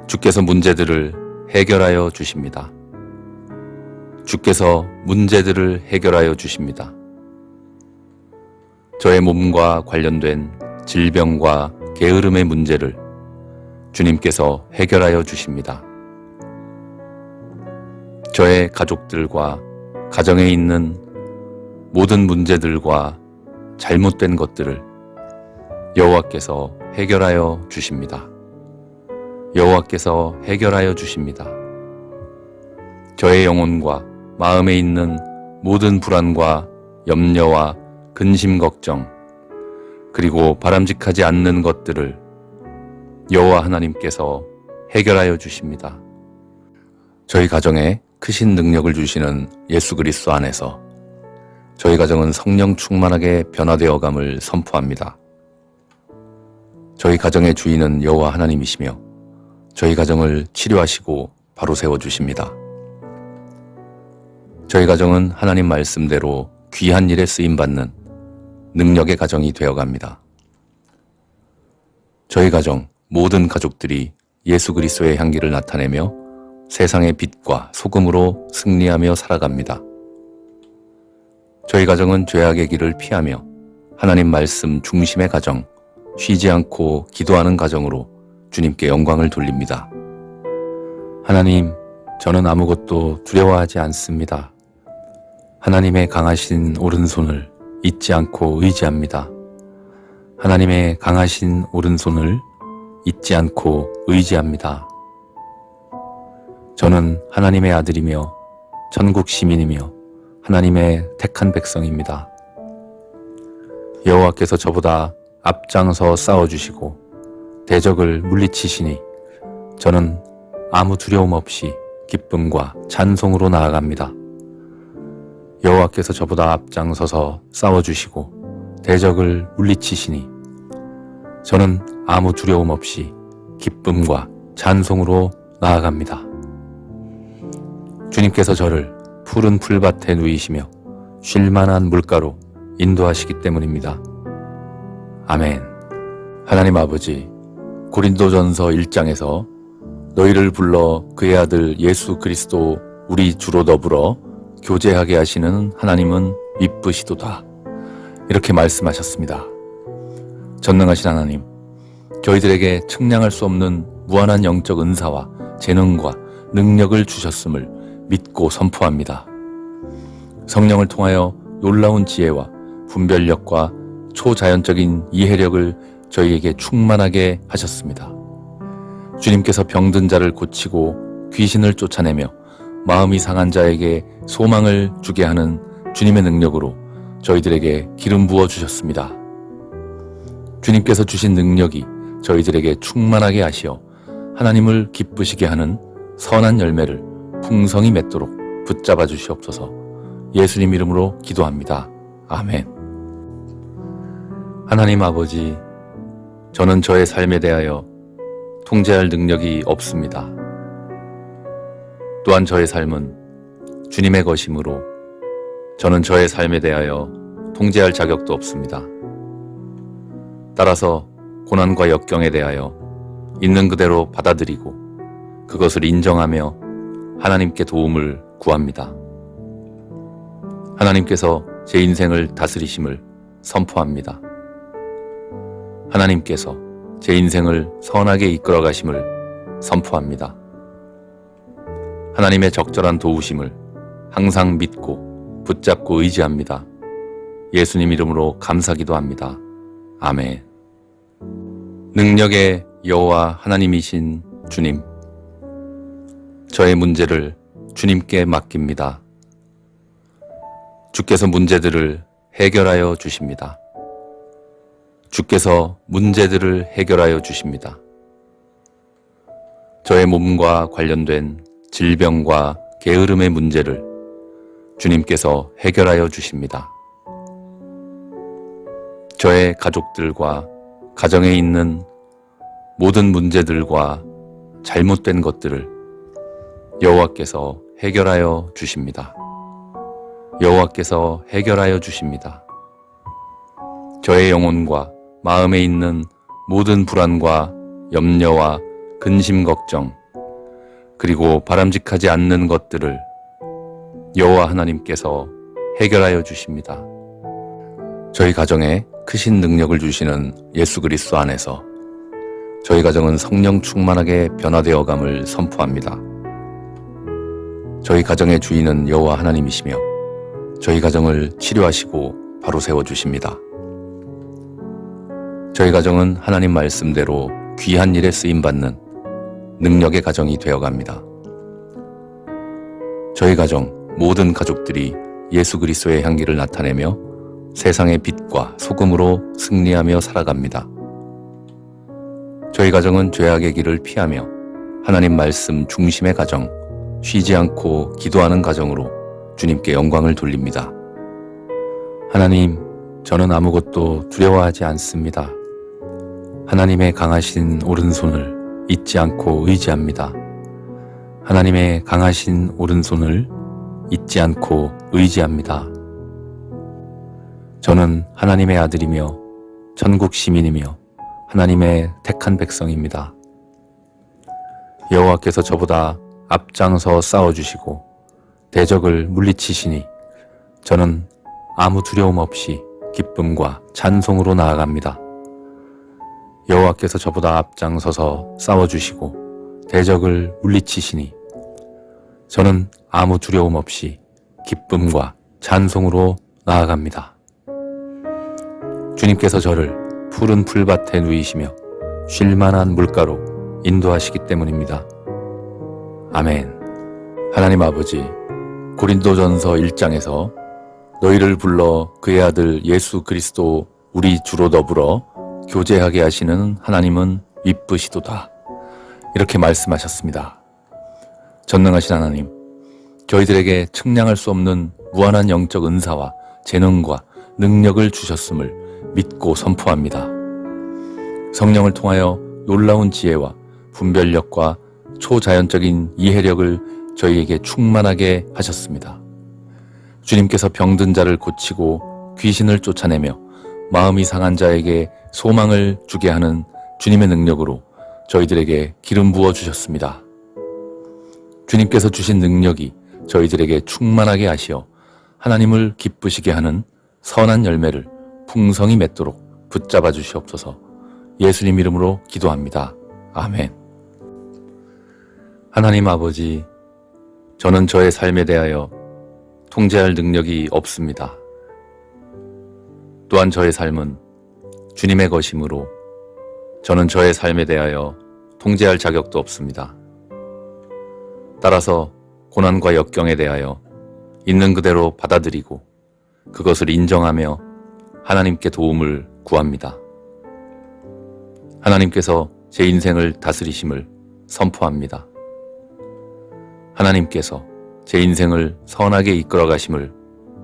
주께서 문제들을 해결하여 주십니다. 주께서 문제들을 해결하여 주십니다. 저의 몸과 관련된 질병과 게으름의 문제를 주님께서 해결하여 주십니다. 저의 가족들과 가정에 있는 모든 문제들과 잘못된 것들을 여호와께서 해결하여 주십니다. 여호와께서 해결하여 주십니다. 저의 영혼과 마음에 있는 모든 불안과 염려와 근심 걱정, 그리고 바람직하지 않는 것들을 여호와 하나님께서 해결하여 주십니다. 저희 가정에 크신 능력을 주시는 예수 그리스도 안에서 저희 가정은 성령 충만하게 변화되어감을 선포합니다. 저희 가정의 주인은 여호와 하나님이시며 저희 가정을 치료하시고 바로 세워주십니다. 저희 가정은 하나님 말씀대로 귀한 일에 쓰임받는 능력의 가정이 되어갑니다. 저희 가정 모든 가족들이 예수 그리스도의 향기를 나타내며 세상의 빛과 소금으로 승리하며 살아갑니다. 저희 가정은 죄악의 길을 피하며 하나님 말씀 중심의 가정, 쉬지 않고 기도하는 가정으로 주님께 영광을 돌립니다. 하나님, 저는 아무것도 두려워하지 않습니다. 하나님의 강하신 오른손을 잊지 않고 의지합니다. 하나님의 강하신 오른손을 잊지 않고 의지합니다. 저는 하나님의 아들이며 천국 시민이며 하나님의 택한 백성입니다. 여호와께서 저보다 앞장서 싸워주시고 대적을 물리치시니 저는 아무 두려움 없이 기쁨과 찬송으로 나아갑니다. 여호와께서 저보다 앞장서서 싸워주시고 대적을 물리치시니 저는 아무 두려움 없이 기쁨과 찬송으로 나아갑니다. 주님께서 저를 푸른 풀밭에 누이시며 쉴만한 물가로 인도하시기 때문입니다. 아멘. 하나님 아버지, 고린도전서 1장에서 너희를 불러 그의 아들 예수 그리스도 우리 주로 더불어 교제하게 하시는 하나님은 미쁘시도다. 이렇게 말씀하셨습니다. 전능하신 하나님, 저희들에게 측량할 수 없는 무한한 영적 은사와 재능과 능력을 주셨음을 믿고 선포합니다. 성령을 통하여 놀라운 지혜와 분별력과 초자연적인 이해력을 저희에게 충만하게 하셨습니다. 주님께서 병든 자를 고치고 귀신을 쫓아내며 마음이 상한 자에게 소망을 주게 하는 주님의 능력으로 저희들에게 기름 부어 주셨습니다. 주님께서 주신 능력이 저희들에게 충만하게 하시어 하나님을 기쁘시게 하는 선한 열매를 풍성히 맺도록 붙잡아 주시옵소서. 예수님 이름으로 기도합니다. 아멘. 하나님 아버지, 저는 저의 삶에 대하여 통제할 능력이 없습니다. 또한 저의 삶은 주님의 것이므로 저는 저의 삶에 대하여 통제할 자격도 없습니다. 따라서 고난과 역경에 대하여 있는 그대로 받아들이고 그것을 인정하며 하나님께 도움을 구합니다. 하나님께서 제 인생을 다스리심을 선포합니다. 하나님께서 제 인생을 선하게 이끌어 가심을 선포합니다. 하나님의 적절한 도우심을 항상 믿고 붙잡고 의지합니다. 예수님 이름으로 감사기도 합니다. 아멘. 능력의 여호와 하나님이신 주님, 저의 문제를 주님께 맡깁니다. 주께서 문제들을 해결하여 주십니다. 주께서 문제들을 해결하여 주십니다. 저의 몸과 관련된 질병과 게으름의 문제를 주님께서 해결하여 주십니다. 저의 가족들과 가정에 있는 모든 문제들과 잘못된 것들을 여호와께서 해결하여 주십니다. 여호와께서 해결하여 주십니다. 저의 영혼과 마음에 있는 모든 불안과 염려와 근심 걱정, 그리고 바람직하지 않는 것들을 여호와 하나님께서 해결하여 주십니다. 저희 가정에 크신 능력을 주시는 예수 그리스도 안에서 저희 가정은 성령 충만하게 변화되어감을 선포합니다. 저희 가정의 주인은 여호와 하나님이시며 저희 가정을 치료하시고 바로 세워주십니다. 저희 가정은 하나님 말씀대로 귀한 일에 쓰임받는 능력의 가정이 되어갑니다. 저희 가정 모든 가족들이 예수 그리스도의 향기를 나타내며 세상의 빛과 소금으로 승리하며 살아갑니다. 저희 가정은 죄악의 길을 피하며 하나님 말씀 중심의 가정, 쉬지 않고 기도하는 가정으로 주님께 영광을 돌립니다. 하나님, 저는 아무것도 두려워하지 않습니다. 하나님의 강하신 오른손을 잊지 않고 의지합니다. 하나님의 강하신 오른손을 잊지 않고 의지합니다. 저는 하나님의 아들이며 천국 시민이며 하나님의 택한 백성입니다. 여호와께서 저보다 앞장서 싸워주시고 대적을 물리치시니 저는 아무 두려움 없이 기쁨과 찬송으로 나아갑니다. 여호와께서 저보다 앞장서서 싸워주시고 대적을 물리치시니 저는 아무 두려움 없이 기쁨과 찬송으로 나아갑니다. 주님께서 저를 푸른 풀밭에 누이시며 쉴만한 물가로 인도하시기 때문입니다. 아멘. 하나님 아버지, 고린도전서 1장에서 너희를 불러 그의 아들 예수 그리스도 우리 주로 더불어 교제하게 하시는 하나님은 미쁘시도다. 이렇게 말씀하셨습니다. 전능하신 하나님, 저희들에게 측량할 수 없는 무한한 영적 은사와 재능과 능력을 주셨음을 믿고 선포합니다. 성령을 통하여 놀라운 지혜와 분별력과 초자연적인 이해력을 저희에게 충만하게 하셨습니다. 주님께서 병든 자를 고치고 귀신을 쫓아내며 마음이 상한 자에게 소망을 주게 하는 주님의 능력으로 저희들에게 기름 부어 주셨습니다. 주님께서 주신 능력이 저희들에게 충만하게 하시어 하나님을 기쁘시게 하는 선한 열매를 풍성히 맺도록 붙잡아 주시옵소서. 예수님 이름으로 기도합니다. 아멘. 하나님 아버지, 저는 저의 삶에 대하여 통제할 능력이 없습니다. 또한 저의 삶은 주님의 것이므로 저는 저의 삶에 대하여 통제할 자격도 없습니다. 따라서 고난과 역경에 대하여 있는 그대로 받아들이고 그것을 인정하며 하나님께 도움을 구합니다. 하나님께서 제 인생을 다스리심을 선포합니다. 하나님께서 제 인생을 선하게 이끌어 가심을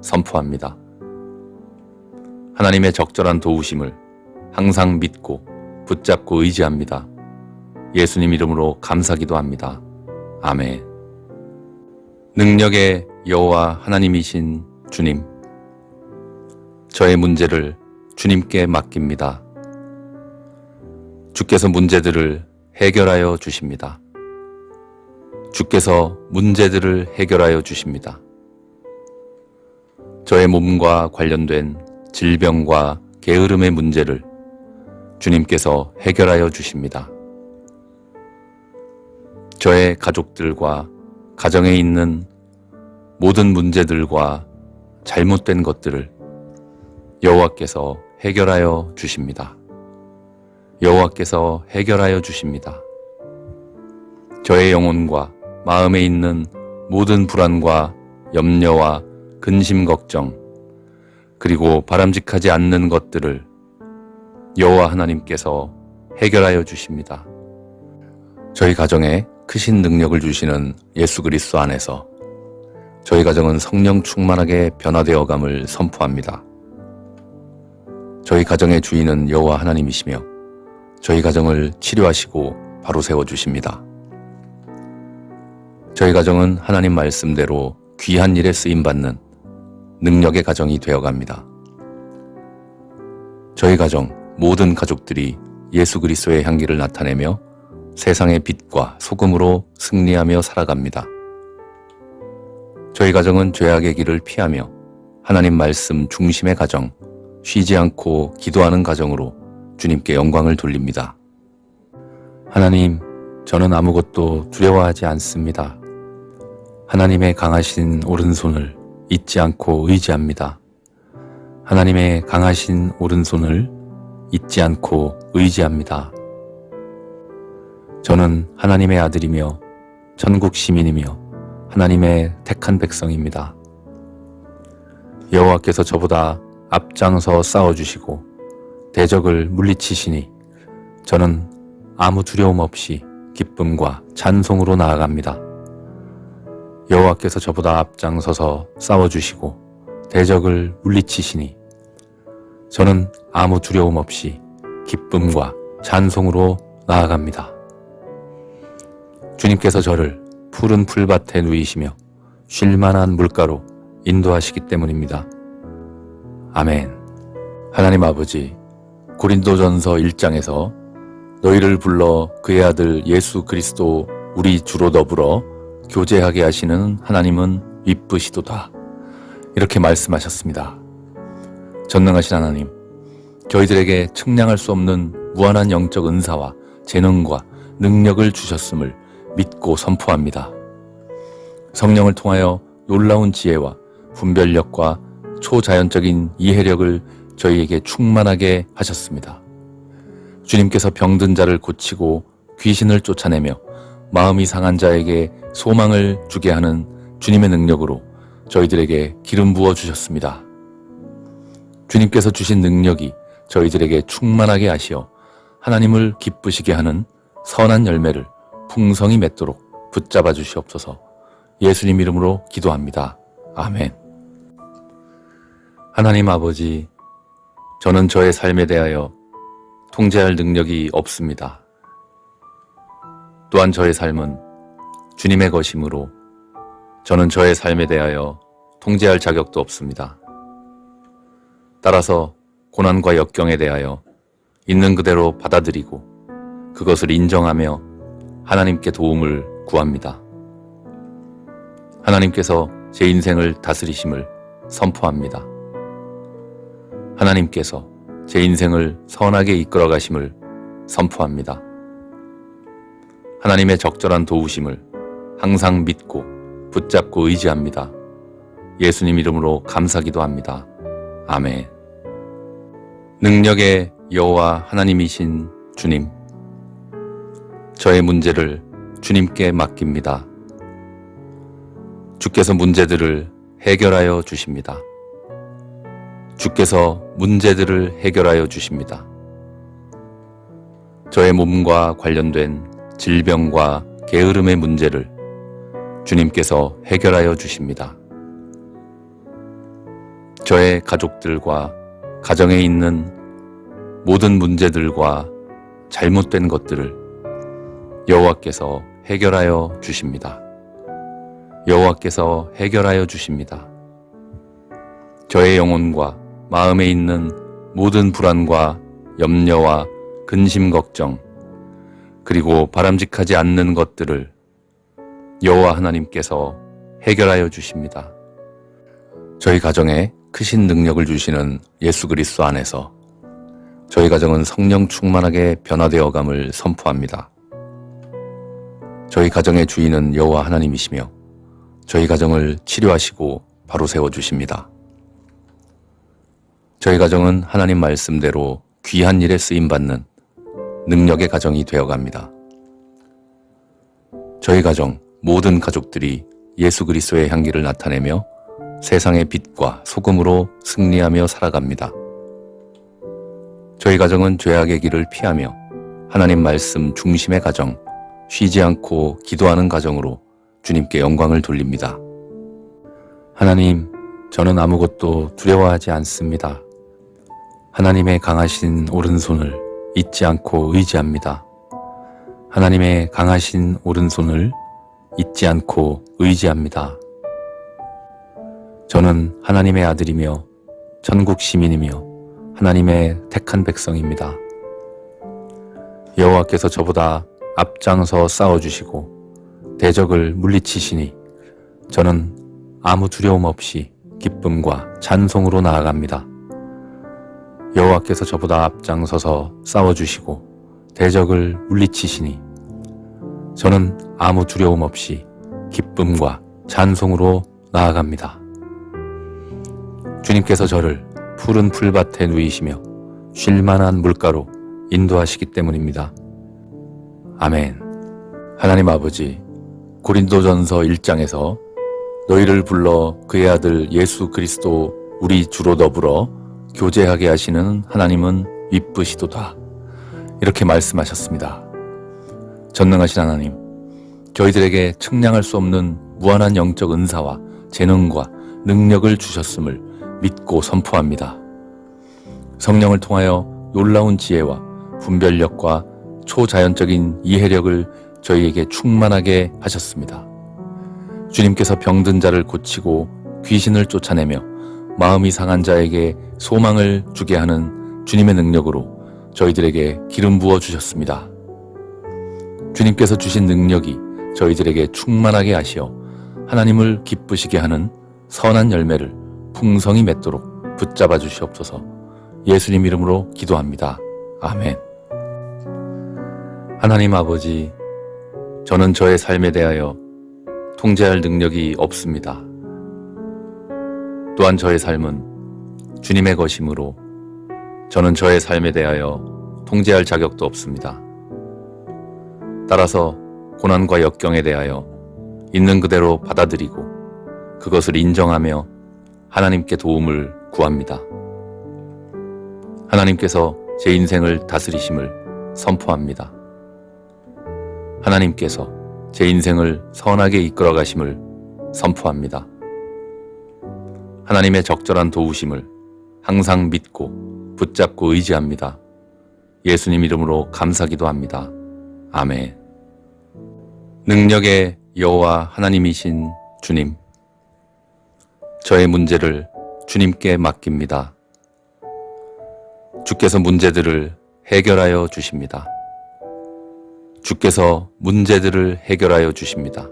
선포합니다. 하나님의 적절한 도우심을 항상 믿고 붙잡고 의지합니다. 예수님 이름으로 감사기도 합니다. 아멘. 능력의 여호와 하나님이신 주님, 저의 문제를 주님께 맡깁니다. 주께서 문제들을 해결하여 주십니다. 주께서 문제들을 해결하여 주십니다. 저의 몸과 관련된 질병과 게으름의 문제를 주님께서 해결하여 주십니다. 저의 가족들과 가정에 있는 모든 문제들과 잘못된 것들을 여호와께서 해결하여 주십니다. 여호와께서 해결하여 주십니다. 저의 영혼과 마음에 있는 모든 불안과 염려와 근심 걱정, 그리고 바람직하지 않는 것들을 여호와 하나님께서 해결하여 주십니다. 저희 가정에 크신 능력을 주시는 예수 그리스도 안에서 저희 가정은 성령 충만하게 변화되어감을 선포합니다. 저희 가정의 주인은 여호와 하나님이시며 저희 가정을 치료하시고 바로 세워주십니다. 저희 가정은 하나님 말씀대로 귀한 일에 쓰임받는 능력의 가정이 되어갑니다. 저희 가정 모든 가족들이 예수 그리스도의 향기를 나타내며 세상의 빛과 소금으로 승리하며 살아갑니다. 저희 가정은 죄악의 길을 피하며 하나님 말씀 중심의 가정, 쉬지 않고 기도하는 가정으로 주님께 영광을 돌립니다. 하나님, 저는 아무것도 두려워하지 않습니다. 하나님의 강하신 오른손을 잊지 않고 의지합니다. 하나님의 강하신 오른손을 잊지 않고 의지합니다. 저는 하나님의 아들이며 천국 시민이며 하나님의 택한 백성입니다. 여호와께서 저보다 앞장서 싸워주시고 대적을 물리치시니 저는 아무 두려움 없이 기쁨과 찬송으로 나아갑니다. 여호와께서 저보다 앞장서서 싸워주시고 대적을 물리치시니 저는 아무 두려움 없이 기쁨과 찬송으로 나아갑니다. 주님께서 저를 푸른 풀밭에 누이시며 쉴만한 물가로 인도하시기 때문입니다. 아멘. 하나님 아버지, 고린도전서 1장에서 너희를 불러 그의 아들 예수 그리스도 우리 주로 더불어 교제하게 하시는 하나님은 이쁘시도다, 이렇게 말씀하셨습니다. 전능하신 하나님, 저희들에게 측량할 수 없는 무한한 영적 은사와 재능과 능력을 주셨음을 믿고 선포합니다. 성령을 통하여 놀라운 지혜와 분별력과 초자연적인 이해력을 저희에게 충만하게 하셨습니다. 주님께서 병든 자를 고치고 귀신을 쫓아내며 마음이 상한 자에게 소망을 주게 하는 주님의 능력으로 저희들에게 기름 부어 주셨습니다. 주님께서 주신 능력이 저희들에게 충만하게 하시어 하나님을 기쁘시게 하는 선한 열매를 풍성히 맺도록 붙잡아 주시옵소서. 예수님 이름으로 기도합니다. 아멘. 하나님 아버지, 저는 저의 삶에 대하여 통제할 능력이 없습니다. 또한 저의 삶은 주님의 것이므로 저는 저의 삶에 대하여 통제할 자격도 없습니다. 따라서 고난과 역경에 대하여 있는 그대로 받아들이고 그것을 인정하며 하나님께 도움을 구합니다. 하나님께서 제 인생을 다스리심을 선포합니다. 하나님께서 제 인생을 선하게 이끌어 가심을 선포합니다. 하나님의 적절한 도우심을 항상 믿고 붙잡고 의지합니다. 예수님 이름으로 감사기도 합니다. 아멘. 능력의 여호와 하나님이신 주님, 저의 문제를 주님께 맡깁니다. 주께서 문제들을 해결하여 주십니다. 주께서 문제들을 해결하여 주십니다. 저의 몸과 관련된 질병과 게으름의 문제를 주님께서 해결하여 주십니다. 저의 가족들과 가정에 있는 모든 문제들과 잘못된 것들을 여호와께서 해결하여 주십니다. 여호와께서 해결하여 주십니다. 저의 영혼과 마음에 있는 모든 불안과 염려와 근심 걱정, 그리고 바람직하지 않는 것들을 여호와 하나님께서 해결하여 주십니다. 저희 가정에 크신 능력을 주시는 예수 그리스도 안에서 저희 가정은 성령 충만하게 변화되어감을 선포합니다. 저희 가정의 주인은 여호와 하나님이시며 저희 가정을 치료하시고 바로 세워주십니다. 저희 가정은 하나님 말씀대로 귀한 일에 쓰임받는 능력의 가정이 되어갑니다. 저희 가정 모든 가족들이 예수 그리스도의 향기를 나타내며 세상의 빛과 소금으로 승리하며 살아갑니다. 저희 가정은 죄악의 길을 피하며 하나님 말씀 중심의 가정, 쉬지 않고 기도하는 가정으로 주님께 영광을 돌립니다. 하나님, 저는 아무것도 두려워하지 않습니다. 하나님의 강하신 오른손을 잊지 않고 의지합니다. 하나님의 강하신 오른손을 잊지 않고 의지합니다. 저는 하나님의 아들이며 천국 시민이며 하나님의 택한 백성입니다. 여호와께서 저보다 앞장서 싸워주시고 대적을 물리치시니 저는 아무 두려움 없이 기쁨과 찬송으로 나아갑니다. 여호와께서 저보다 앞장서서 싸워주시고 대적을 물리치시니 저는 아무 두려움 없이 기쁨과 찬송으로 나아갑니다. 주님께서 저를 푸른 풀밭에 누이시며 쉴만한 물가로 인도하시기 때문입니다. 아멘. 하나님 아버지, 고린도전서 1장에서 너희를 불러 그의 아들 예수 그리스도 우리 주로 더불어 교제하게 하시는 하나님은 이쁘시도다. 이렇게 말씀하셨습니다. 전능하신 하나님, 저희들에게 측량할 수 없는 무한한 영적 은사와 재능과 능력을 주셨음을 믿고 선포합니다. 성령을 통하여 놀라운 지혜와 분별력과 초자연적인 이해력을 저희에게 충만하게 하셨습니다. 주님께서 병든 자를 고치고 귀신을 쫓아내며 마음이 상한 자에게 소망을 주게 하는 주님의 능력으로 저희들에게 기름 부어 주셨습니다. 주님께서 주신 능력이 저희들에게 충만하게 하시어 하나님을 기쁘시게 하는 선한 열매를 풍성히 맺도록 붙잡아 주시옵소서. 예수님 이름으로 기도합니다. 아멘. 하나님 아버지, 저는 저의 삶에 대하여 통제할 능력이 없습니다. 또한 저의 삶은 주님의 것이므로 저는 저의 삶에 대하여 통제할 자격도 없습니다. 따라서 고난과 역경에 대하여 있는 그대로 받아들이고 그것을 인정하며 하나님께 도움을 구합니다. 하나님께서 제 인생을 다스리심을 선포합니다. 하나님께서 제 인생을 선하게 이끌어 가심을 선포합니다. 하나님의 적절한 도우심을 항상 믿고 붙잡고 의지합니다. 예수님 이름으로 감사기도 합니다. 아멘. 능력의 여호와 하나님이신 주님, 저의 문제를 주님께 맡깁니다. 주께서 문제들을 해결하여 주십니다. 주께서 문제들을 해결하여 주십니다.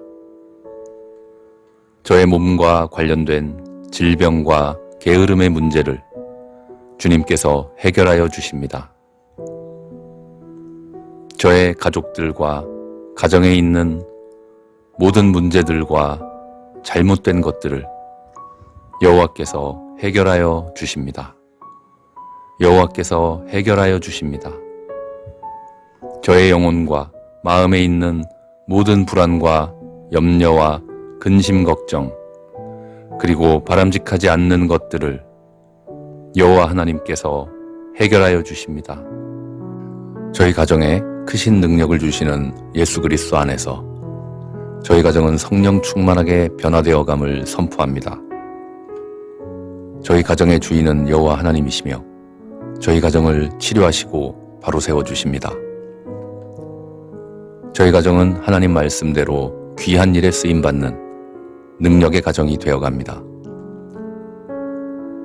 저의 몸과 관련된 질병과 게으름의 문제를 주님께서 해결하여 주십니다. 저의 가족들과 가정에 있는 모든 문제들과 잘못된 것들을 여호와께서 해결하여 주십니다. 여호와께서 해결하여 주십니다. 저의 영혼과 마음에 있는 모든 불안과 염려와 근심 걱정, 그리고 바람직하지 않는 것들을 여호와 하나님께서 해결하여 주십니다. 저희 가정에 크신 능력을 주시는 예수 그리스도 안에서 저희 가정은 성령 충만하게 변화되어감을 선포합니다. 저희 가정의 주인은 여호와 하나님이시며 저희 가정을 치료하시고 바로 세워주십니다. 저희 가정은 하나님 말씀대로 귀한 일에 쓰임받는 능력의 가정이 되어갑니다.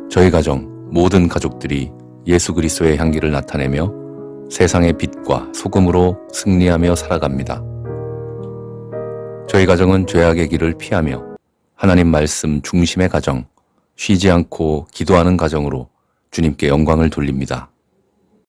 저희 가정 모든 가족들이 예수 그리스도의 향기를 나타내며 세상의 빛과 소금으로 승리하며 살아갑니다. 저희 가정은 죄악의 길을 피하며 하나님 말씀 중심의 가정, 쉬지 않고 기도하는 가정으로 주님께 영광을 돌립니다.